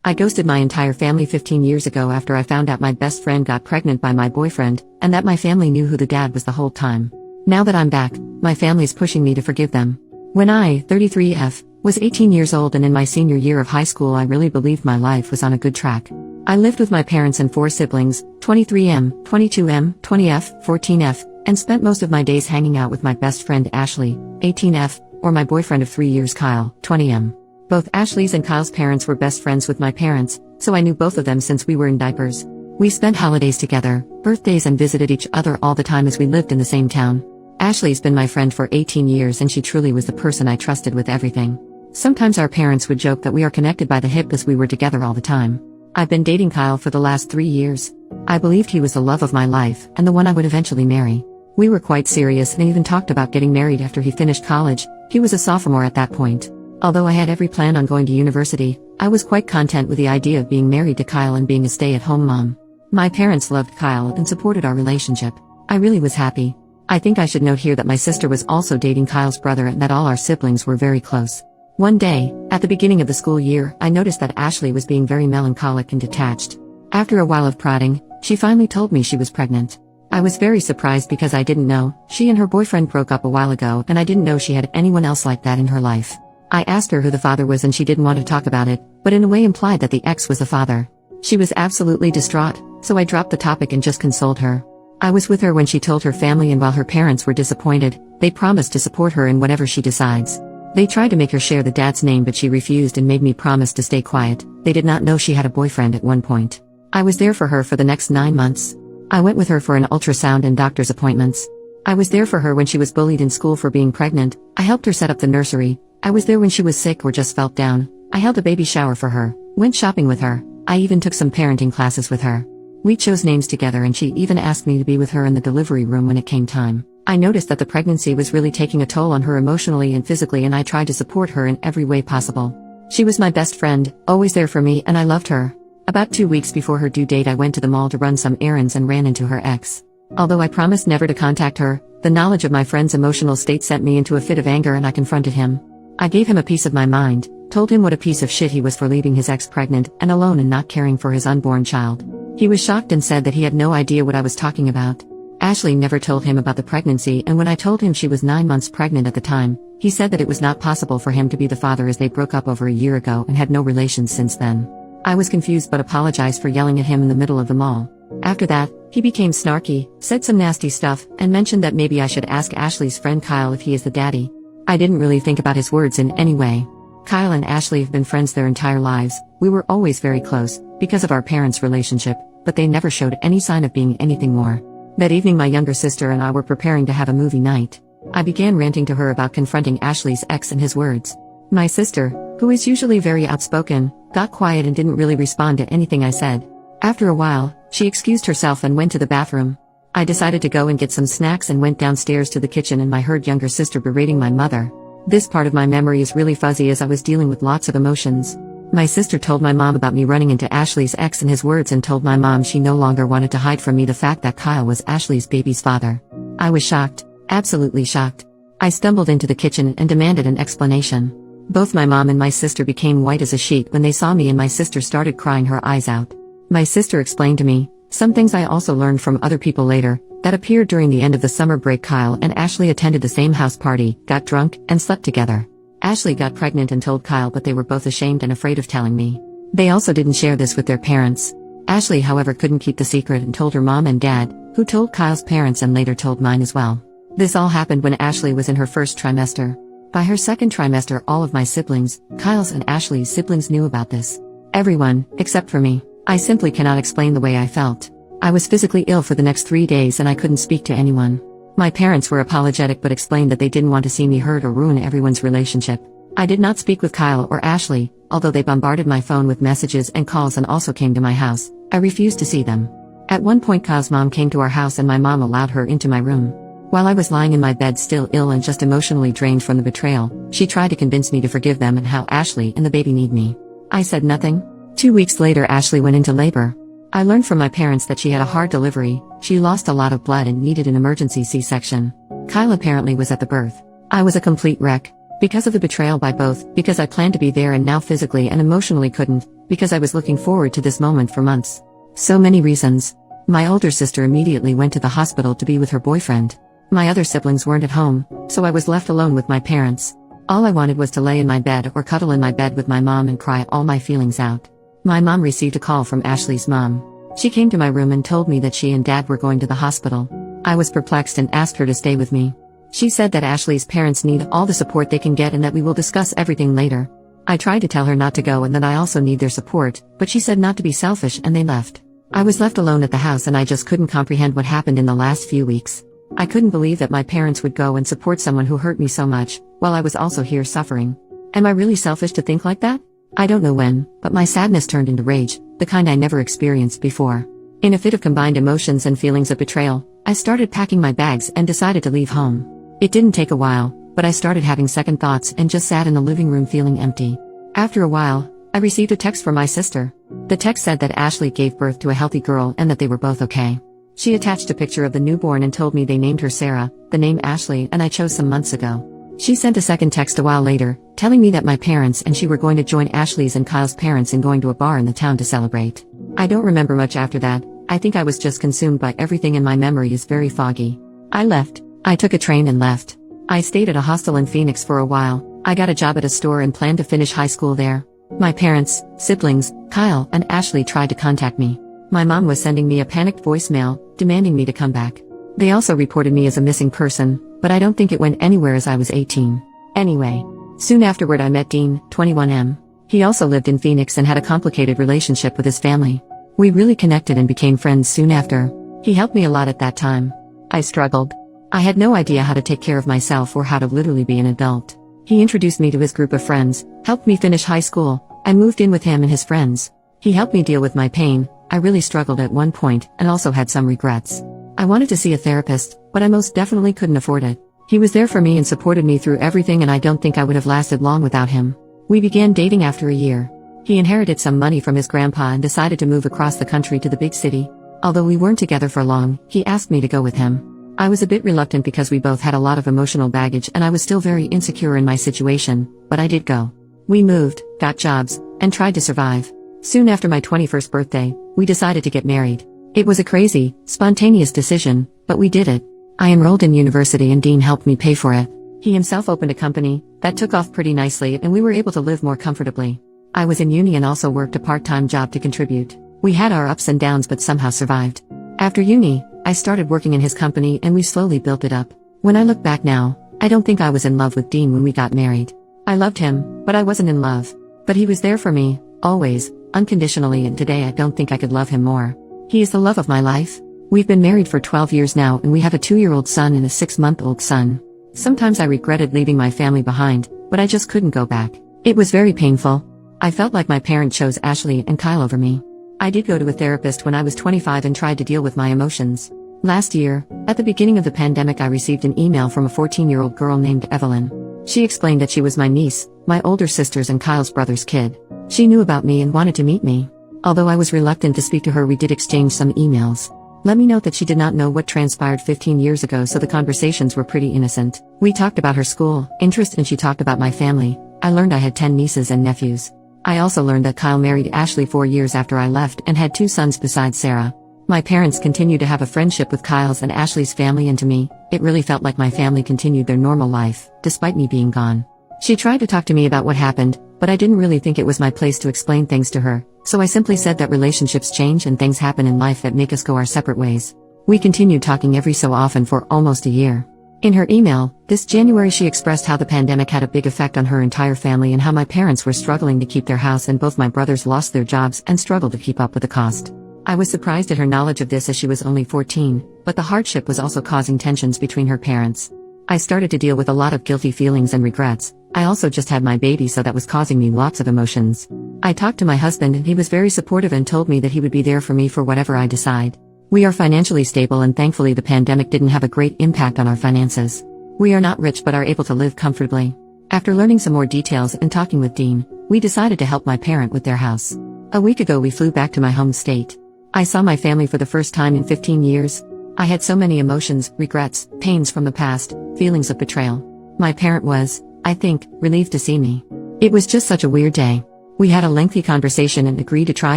I ghosted my entire family 15 years ago after I found out my best friend got pregnant by my boyfriend, and that my family knew who the dad was the whole time. Now that I'm back, my family's pushing me to forgive them. When I, 33F, was 18 years old and in my senior year of high school, I really believed my life was on a good track. I lived with my parents and 4 siblings, 23M, 22M, 20F, 14F, and spent most of my days hanging out with my best friend Ashley, 18F, or my boyfriend of 3 years Kyle, 20M. Both Ashley's and Kyle's parents were best friends with my parents, so I knew both of them since we were in diapers. We spent holidays together, birthdays, and visited each other all the time as we lived in the same town. Ashley's been my friend for 18 years and she truly was the person I trusted with everything. Sometimes our parents would joke that we are connected by the hip as we were together all the time. I've been dating Kyle for the last 3 years. I believed he was the love of my life and the one I would eventually marry. We were quite serious and even talked about getting married after he finished college. He was a sophomore at that point. Although I had every plan on going to university, I was quite content with the idea of being married to Kyle and being a stay-at-home mom. My parents loved Kyle and supported our relationship. I really was happy. I think I should note here that my sister was also dating Kyle's brother and that all our siblings were very close. One day, at the beginning of the school year, I noticed that Ashley was being very melancholic and detached. After a while of prodding, she finally told me she was pregnant. I was very surprised because I didn't know. She and her boyfriend broke up a while ago and I didn't know she had anyone else like that in her life. I asked her who the father was and she didn't want to talk about it, but in a way implied that the ex was the father. She was absolutely distraught, so I dropped the topic and just consoled her. I was with her when she told her family, and while her parents were disappointed, they promised to support her in whatever she decides. They tried to make her share the dad's name but she refused and made me promise to stay quiet. They did not know she had a boyfriend at one point. I was there for her for the next 9 months. I went with her for an ultrasound and doctor's appointments. I was there for her when she was bullied in school for being pregnant. I helped her set up the nursery. I was there when she was sick or just felt down. I held a baby shower for her, went shopping with her. I even took some parenting classes with her. We chose names together and she even asked me to be with her in the delivery room when it came time. I noticed that the pregnancy was really taking a toll on her emotionally and physically, and I tried to support her in every way possible. She was my best friend, always there for me, and I loved her. About 2 weeks before her due date, I went to the mall to run some errands and ran into her ex. Although I promised never to contact her, the knowledge of my friend's emotional state sent me into a fit of anger and I confronted him. I gave him a piece of my mind, told him what a piece of shit he was for leaving his ex pregnant and alone and not caring for his unborn child. He was shocked and said that he had no idea what I was talking about. Ashley never told him about the pregnancy, and when I told him she was 9 months pregnant at the time, he said that it was not possible for him to be the father as they broke up over a year ago and had no relations since then. I was confused but apologized for yelling at him in the middle of the mall. After that, he became snarky, said some nasty stuff, and mentioned that maybe I should ask Ashley's friend Kyle if he is the daddy. I didn't really think about his words in any way. Kyle and Ashley have been friends their entire lives. We were always very close, because of our parents' relationship, but they never showed any sign of being anything more. That evening my younger sister and I were preparing to have a movie night. I began ranting to her about confronting Ashley's ex and his words. My sister, who is usually very outspoken, got quiet and didn't really respond to anything I said. After a while, she excused herself and went to the bathroom. I decided to go and get some snacks and went downstairs to the kitchen, and I heard younger sister berating my mother. This part of my memory is really fuzzy as I was dealing with lots of emotions. My sister told my mom about me running into Ashley's ex and his words, and told my mom she no longer wanted to hide from me the fact that Kyle was Ashley's baby's father. I was shocked, absolutely shocked. I stumbled into the kitchen and demanded an explanation. Both my mom and my sister became white as a sheet when they saw me, and my sister started crying her eyes out. My sister explained to me some things I also learned from other people later, that appeared during the end of the summer break. Kyle and Ashley attended the same house party, got drunk, and slept together. Ashley got pregnant and told Kyle, but they were both ashamed and afraid of telling me. They also didn't share this with their parents. Ashley, however, couldn't keep the secret and told her mom and dad, who told Kyle's parents and later told mine as well. This all happened when Ashley was in her first trimester. By her second trimester, all of my siblings, Kyle's and Ashley's siblings, knew about this. Everyone, except for me. I simply cannot explain the way I felt. I was physically ill for the next 3 days and I couldn't speak to anyone. My parents were apologetic but explained that they didn't want to see me hurt or ruin everyone's relationship. I did not speak with Kyle or Ashley, although they bombarded my phone with messages and calls and also came to my house. I refused to see them. At one point Kyle's mom came to our house and my mom allowed her into my room. While I was lying in my bed still ill and just emotionally drained from the betrayal, she tried to convince me to forgive them and how Ashley and the baby need me. I said nothing. 2 weeks later Ashley went into labor. I learned from my parents that she had a hard delivery. She lost a lot of blood and needed an emergency C-section. Kyle apparently was at the birth. I was a complete wreck. Because of the betrayal by both, because I planned to be there and now physically and emotionally couldn't, because I was looking forward to this moment for months. So many reasons. My older sister immediately went to the hospital to be with her boyfriend. My other siblings weren't at home, so I was left alone with my parents. All I wanted was to lay in my bed or cuddle in my bed with my mom and cry all my feelings out. My mom received a call from Ashley's mom. She came to my room and told me that she and dad were going to the hospital. I was perplexed and asked her to stay with me. She said that Ashley's parents need all the support they can get and that we will discuss everything later. I tried to tell her not to go and that I also need their support, but she said not to be selfish and they left. I was left alone at the house and I just couldn't comprehend what happened in the last few weeks. I couldn't believe that my parents would go and support someone who hurt me so much, while I was also here suffering. Am I really selfish to think like that? I don't know when, but my sadness turned into rage, the kind I never experienced before. In a fit of combined emotions and feelings of betrayal, I started packing my bags and decided to leave home. It didn't take a while, but I started having second thoughts and just sat in the living room feeling empty. After a while, I received a text from my sister. The text said that Ashley gave birth to a healthy girl and that they were both okay. She attached a picture of the newborn and told me they named her Sarah, the name Ashley, and I chose some months ago. She sent a second text a while later, telling me that my parents and she were going to join Ashley's and Kyle's parents in going to a bar in the town to celebrate. I don't remember much after that. I think I was just consumed by everything and my memory is very foggy. I left. I took a train and left. I stayed at a hostel in Phoenix for a while. I got a job at a store and planned to finish high school there. My parents, siblings, Kyle, and Ashley tried to contact me. My mom was sending me a panicked voicemail, demanding me to come back. They also reported me as a missing person, but I don't think it went anywhere as I was 18. Anyway, soon afterward I met Dean, 21M. He also lived in Phoenix and had a complicated relationship with his family. We really connected and became friends soon after. He helped me a lot at that time. I struggled. I had no idea how to take care of myself or how to literally be an adult. He introduced me to his group of friends, helped me finish high school, and moved in with him and his friends. He helped me deal with my pain. I really struggled at one point and also had some regrets. I wanted to see a therapist, but I most definitely couldn't afford it. He was there for me and supported me through everything and I don't think I would have lasted long without him. We began dating after a year. He inherited some money from his grandpa and decided to move across the country to the big city. Although we weren't together for long, he asked me to go with him. I was a bit reluctant because we both had a lot of emotional baggage and I was still very insecure in my situation, but I did go. We moved, got jobs, and tried to survive. Soon after my 21st birthday, we decided to get married. It was a crazy, spontaneous decision, but we did it. I enrolled in university and Dean helped me pay for it. He himself opened a company that took off pretty nicely and we were able to live more comfortably. I was in uni and also worked a part-time job to contribute. We had our ups and downs but somehow survived. After uni, I started working in his company and we slowly built it up. When I look back now, I don't think I was in love with Dean when we got married. I loved him, but I wasn't in love. But he was there for me, always, unconditionally, and today I don't think I could love him more. He is the love of my life. We've been married for 12 years now and we have a 2-year-old son and a 6-month-old son. Sometimes I regretted leaving my family behind, but I just couldn't go back. It was very painful. I felt like my parents chose Ashley and Kyle over me. I did go to a therapist when I was 25 and tried to deal with my emotions. Last year, at the beginning of the pandemic, I received an email from a 14-year-old girl named Evelyn. She explained that she was my niece, my older sister's and Kyle's brother's kid. She knew about me and wanted to meet me. Although I was reluctant to speak to her, we did exchange some emails. Let me note that she did not know what transpired 15 years ago, so the conversations were pretty innocent. We talked about her school, interest, and she talked about my family. I learned I had 10 nieces and nephews. I also learned that Kyle married Ashley 4 years after I left and had 2 sons besides Sarah. My parents continued to have a friendship with Kyle's and Ashley's family, and to me, it really felt like my family continued their normal life, despite me being gone. She tried to talk to me about what happened, but I didn't really think it was my place to explain things to her, so I simply said that relationships change and things happen in life that make us go our separate ways. We continued talking every so often for almost a year. In her email, this January, she expressed how the pandemic had a big effect on her entire family and how my parents were struggling to keep their house and both my brothers lost their jobs and struggled to keep up with the cost. I was surprised at her knowledge of this as she was only 14, but the hardship was also causing tensions between her parents. I started to deal with a lot of guilty feelings and regrets. I also just had my baby, so that was causing me lots of emotions. I talked to my husband and he was very supportive and told me that he would be there for me for whatever I decide. We are financially stable and thankfully the pandemic didn't have a great impact on our finances. We are not rich but are able to live comfortably. After learning some more details and talking with Dean, we decided to help my parent with their house. A week ago we flew back to my home state. I saw my family for the first time in 15 years. I had so many emotions, regrets, pains from the past, feelings of betrayal. My parent was, I think, relieved to see me. It was just such a weird day. We had a lengthy conversation and agreed to try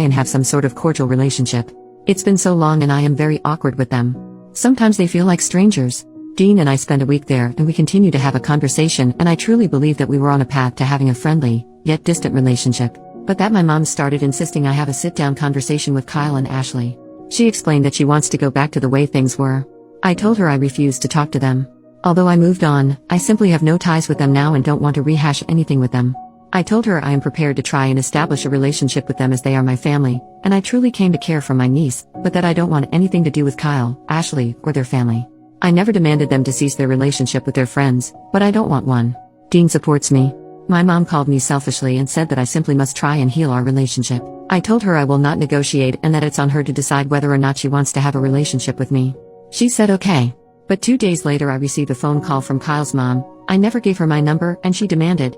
and have some sort of cordial relationship. It's been so long and I am very awkward with them. Sometimes they feel like strangers. Dean and I spent a week there and we continued to have a conversation, and I truly believe that we were on a path to having a friendly, yet distant relationship. But that my mom started insisting I have a sit-down conversation with Kyle and Ashley. She explained that she wants to go back to the way things were. I told her I refused to talk to them. Although I moved on, I simply have no ties with them now and don't want to rehash anything with them. I told her I am prepared to try and establish a relationship with them as they are my family, and I truly came to care for my niece, but that I don't want anything to do with Kyle, Ashley, or their family. I never demanded them to cease their relationship with their friends, but I don't want one. Dean supports me. My mom called me selfishly and said that I simply must try and heal our relationship. I told her I will not negotiate and that it's on her to decide whether or not she wants to have a relationship with me. She said okay. But 2 days later I received a phone call from Kyle's mom. I never gave her my number and she demanded,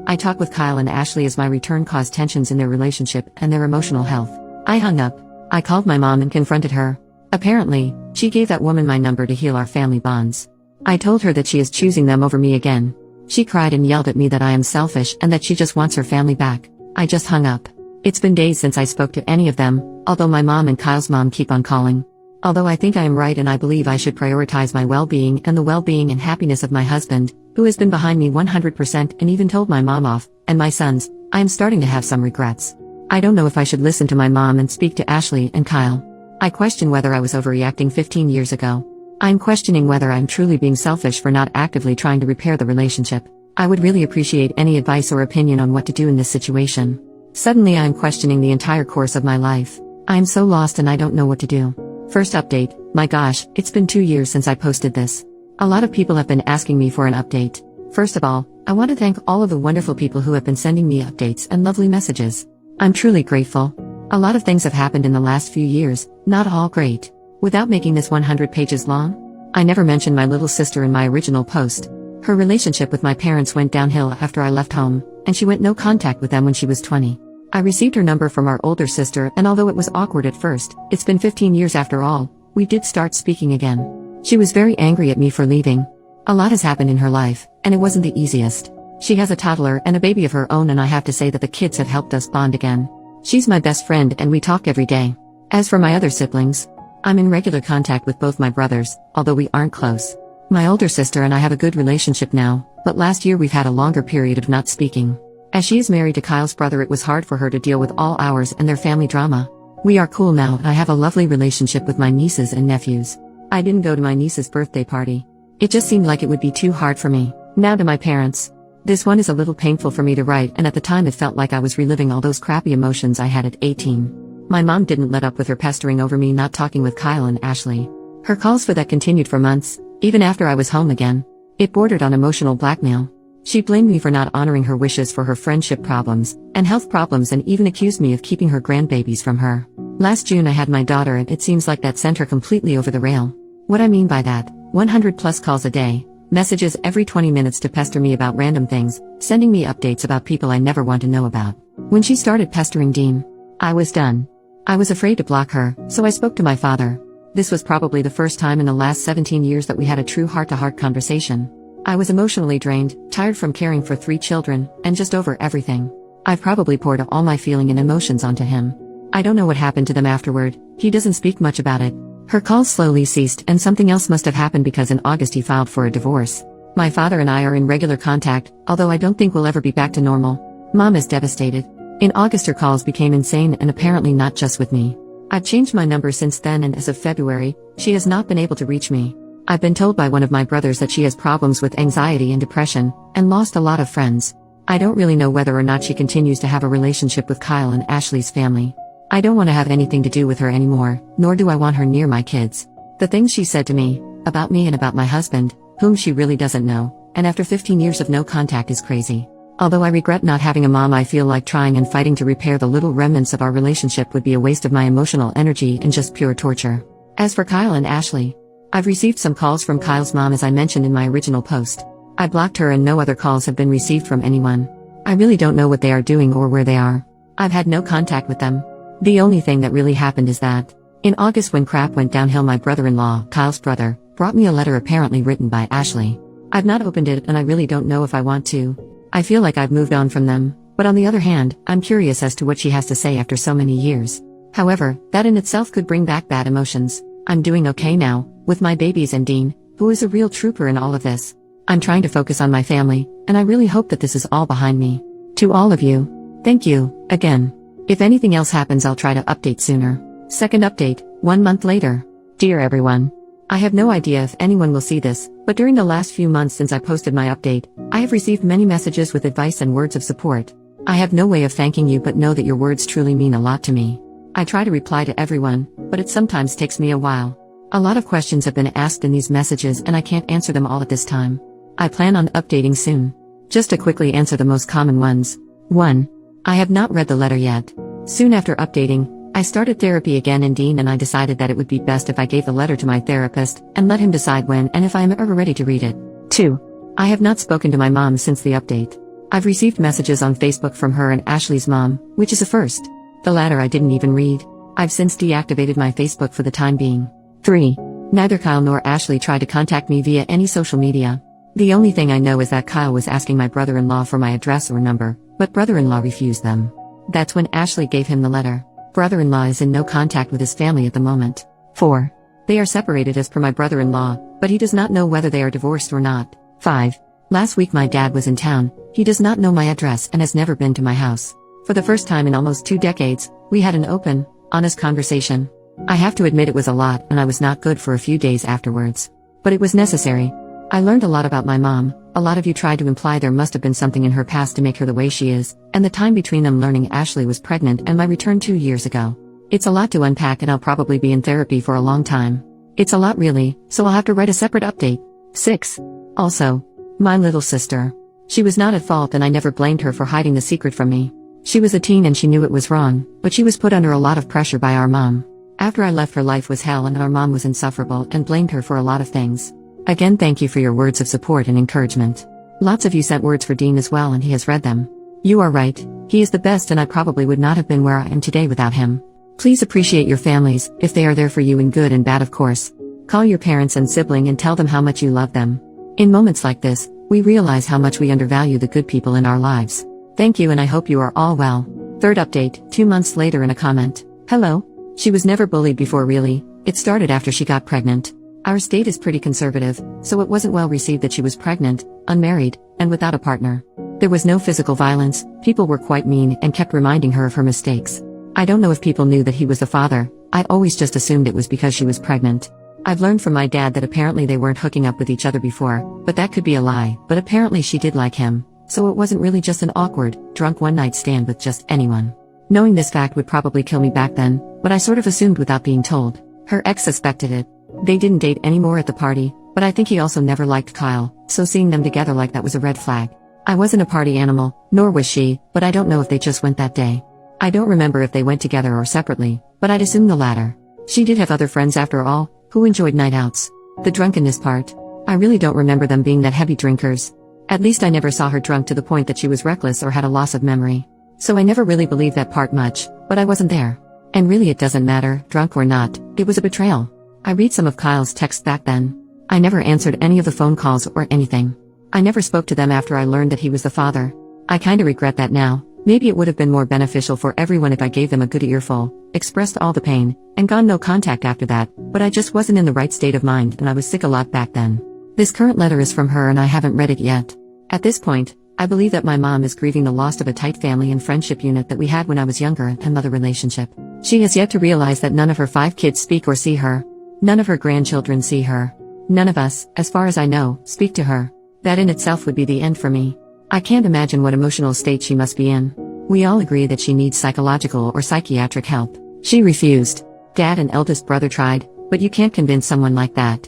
I talk with Kyle and Ashley as my return caused tensions in their relationship and their emotional health. I hung up. I called my mom and confronted her. Apparently, she gave that woman my number to heal our family bonds. I told her that she is choosing them over me again. She cried and yelled at me that I am selfish and that she just wants her family back. I just hung up. It's been days since I spoke to any of them, although my mom and Kyle's mom keep on calling. Although I think I am right and I believe I should prioritize my well-being and the well-being and happiness of my husband, who has been behind me 100% and even told my mom off, and my sons, I am starting to have some regrets. I don't know if I should listen to my mom and speak to Ashley and Kyle. I question whether I was overreacting 15 years ago. I'm questioning whether I'm truly being selfish for not actively trying to repair the relationship. I would really appreciate any advice or opinion on what to do in this situation. Suddenly I am questioning the entire course of my life. I am so lost and I don't know what to do. First update, my gosh, it's been 2 years since I posted this. A lot of people have been asking me for an update. First of all, I want to thank all of the wonderful people who have been sending me updates and lovely messages. I'm truly grateful. A lot of things have happened in the last few years, not all great. Without making this 100 pages long, I never mentioned my little sister in my original post. Her relationship with my parents went downhill after I left home, and she went no contact with them when she was 20. I received her number from our older sister, and although it was awkward at first, it's been 15 years after all, we did start speaking again. She was very angry at me for leaving. A lot has happened in her life, and it wasn't the easiest. She has a toddler and a baby of her own, and I have to say that the kids have helped us bond again. She's my best friend and we talk every day. As for my other siblings, I'm in regular contact with both my brothers, although we aren't close. My older sister and I have a good relationship now, but last year we've had a longer period of not speaking. As she is married to Kyle's brother, it was hard for her to deal with all ours and their family drama. We are cool now and I have a lovely relationship with my nieces and nephews. I didn't go to my niece's birthday party. It just seemed like it would be too hard for me. Now to my parents. This one is a little painful for me to write, and at the time it felt like I was reliving all those crappy emotions I had at 18. My mom didn't let up with her pestering over me not talking with Kyle and Ashley. Her calls for that continued for months, even after I was home again. It bordered on emotional blackmail. She blamed me for not honoring her wishes for her friendship problems and health problems, and even accused me of keeping her grandbabies from her. Last June I had my daughter, and it seems like that sent her completely over the rail. What I mean by that, 100 plus calls a day, messages every 20 minutes to pester me about random things, sending me updates about people I never want to know about. When she started pestering Dean, I was done. I was afraid to block her, so I spoke to my father. This was probably the first time in the last 17 years that we had a true heart-to-heart conversation. I was emotionally drained, tired from caring for 3 children, and just over everything. I've probably poured all my feeling and emotions onto him. I don't know what happened to them afterward. He doesn't speak much about it. Her calls slowly ceased, and something else must have happened because in August he filed for a divorce. My father and I are in regular contact, although I don't think we'll ever be back to normal. Mom is devastated. In August her calls became insane, and apparently not just with me. I've changed my number since then, and as of February, she has not been able to reach me. I've been told by one of my brothers that she has problems with anxiety and depression, and lost a lot of friends. I don't really know whether or not she continues to have a relationship with Kyle and Ashley's family. I don't want to have anything to do with her anymore, nor do I want her near my kids. The things she said to me, about me and about my husband, whom she really doesn't know, and after 15 years of no contact, is crazy. Although I regret not having a mom, I feel like trying and fighting to repair the little remnants of our relationship would be a waste of my emotional energy and just pure torture. As for Kyle and Ashley, I've received some calls from Kyle's mom, as I mentioned in my original post. I blocked her and no other calls have been received from anyone. I really don't know what they are doing or where they are. I've had no contact with them. The only thing that really happened is that, in August when crap went downhill, my brother-in-law, Kyle's brother, brought me a letter apparently written by Ashley. I've not opened it and I really don't know if I want to. I feel like I've moved on from them, but on the other hand, I'm curious as to what she has to say after so many years. However, that in itself could bring back bad emotions. I'm doing okay now, with my babies and Dean, who is a real trooper in all of this. I'm trying to focus on my family, and I really hope that this is all behind me. To all of you, thank you, again. If anything else happens, I'll try to update sooner. Second update, 1 month later. Dear everyone, I have no idea if anyone will see this, but during the last few months since I posted my update, I have received many messages with advice and words of support. I have no way of thanking you, but know that your words truly mean a lot to me. I try to reply to everyone, but it sometimes takes me a while. A lot of questions have been asked in these messages and I can't answer them all at this time. I plan on updating soon. Just to quickly answer the most common ones. 1. I have not read the letter yet. Soon after updating, I started therapy again in Dean and I decided that it would be best if I gave the letter to my therapist and let him decide when and if I am ever ready to read it. 2. I have not spoken to my mom since the update. I've received messages on Facebook from her and Ashley's mom, which is a first. The latter I didn't even read. I've since deactivated my Facebook for the time being. 3. Neither Kyle nor Ashley tried to contact me via any social media. The only thing I know is that Kyle was asking my brother-in-law for my address or number, but brother-in-law refused them. That's when Ashley gave him the letter. Brother-in-law is in no contact with his family at the moment. 4. They are separated as per my brother-in-law, but he does not know whether they are divorced or not. 5. Last week my dad was in town. He does not know my address and has never been to my house. For the first time in almost 2 decades, we had an open, honest conversation. I have to admit it was a lot and I was not good for a few days afterwards. But it was necessary. I learned a lot about my mom. A lot of you tried to imply there must have been something in her past to make her the way she is, and the time between them learning Ashley was pregnant and my return 2 years ago. It's a lot to unpack and I'll probably be in therapy for a long time. It's a lot really, so I'll have to write a separate update. 6. Also, my little sister. She was not at fault and I never blamed her for hiding the secret from me. She was a teen and she knew it was wrong, but she was put under a lot of pressure by our mom. After I left, her life was hell and our mom was insufferable and blamed her for a lot of things. Again, thank you for your words of support and encouragement. Lots of you sent words for Dean as well and he has read them. You are right, he is the best and I probably would not have been where I am today without him. Please appreciate your families, if they are there for you in good and bad of course. Call your parents and sibling and tell them how much you love them. In moments like this, we realize how much we undervalue the good people in our lives. Thank you and I hope you are all well. Third update, 2 months later in a comment. Hello. She was never bullied before really, it started after she got pregnant. Our state is pretty conservative, so it wasn't well received that she was pregnant, unmarried, and without a partner. There was no physical violence, people were quite mean and kept reminding her of her mistakes. I don't know if people knew that he was the father, I always just assumed it was because she was pregnant. I've learned from my dad that apparently they weren't hooking up with each other before, but that could be a lie, but apparently she did like him, so it wasn't really just an awkward, drunk one-night stand with just anyone. Knowing this fact would probably kill me back then, but I sort of assumed without being told. Her ex suspected it. They didn't date anymore at the party, but I think he also never liked Kyle, so seeing them together like that was a red flag. I wasn't a party animal, nor was she, but I don't know if they just went that day. I don't remember if they went together or separately, but I'd assume the latter. She did have other friends after all, who enjoyed night outs. The drunkenness part. I really don't remember them being that heavy drinkers. At least I never saw her drunk to the point that she was reckless or had a loss of memory. So I never really believed that part much, but I wasn't there. And really it doesn't matter, drunk or not, it was a betrayal. I read some of Kyle's texts back then. I never answered any of the phone calls or anything. I never spoke to them after I learned that he was the father. I kinda regret that now. Maybe it would have been more beneficial for everyone if I gave them a good earful, expressed all the pain, and gone no contact after that, but I just wasn't in the right state of mind and I was sick a lot back then. This current letter is from her and I haven't read it yet. At this point, I believe that my mom is grieving the loss of a tight family and friendship unit that we had when I was younger and another relationship. She has yet to realize that none of her 5 kids speak or see her. None of her grandchildren see her. None of us, as far as I know, speak to her. That in itself would be the end for me. I can't imagine what emotional state she must be in. We all agree that she needs psychological or psychiatric help. She refused. Dad and eldest brother tried, but you can't convince someone like that.